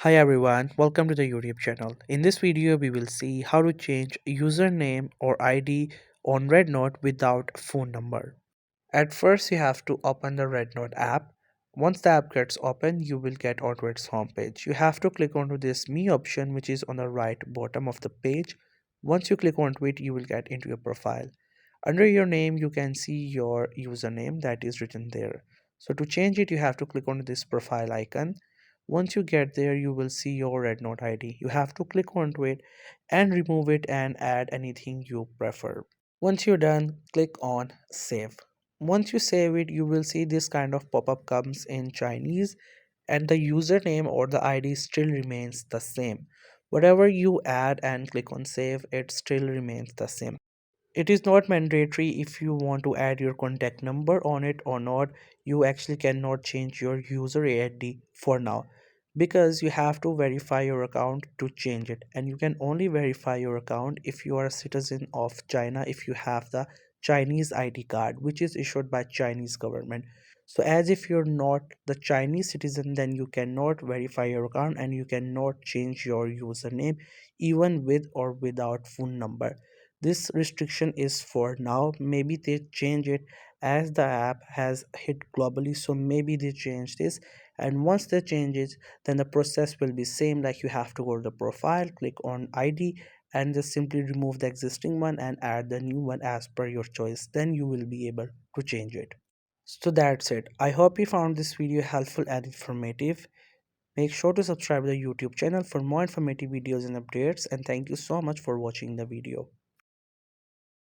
Hi everyone, welcome to the YouTube channel. In this video, we will see how to change username or ID on Rednote without phone number. At first, you have to open the Rednote app. Once the app gets open, you will get onto its homepage. You have to click onto this Me option, which is on the right bottom of the page. Once you click onto it, you will get into your profile. Under your name, you can see your username that is written there. So to change it, you have to click on this profile icon. Once you get there, you will see your Rednote ID. You have to click onto it and remove it and add anything you prefer. Once you're done, click on save. Once you save it, you will see this kind of pop-up comes in Chinese and the username or the ID still remains the same. Whatever you add and click on save, it still remains the same. It is not mandatory if you want to add your contact number on it or not. You actually cannot change your user ID for now because you have to verify your account to change it, and you can only verify your account if you are a citizen of China, if you have the Chinese ID card which is issued by Chinese government. So as if you're not the Chinese citizen, then you cannot verify your account and you cannot change your username even with or without phone number. This restriction is for now. Maybe they change it as the app has hit globally. So maybe they change this. And once they change it, then the process will be same, like you have to go to the profile, click on ID, and just simply remove the existing one and add the new one as per your choice. Then you will be able to change it. So that's it. I hope you found this video helpful and informative. Make sure to subscribe to the YouTube channel for more informative videos and updates, and thank you so much for watching the video.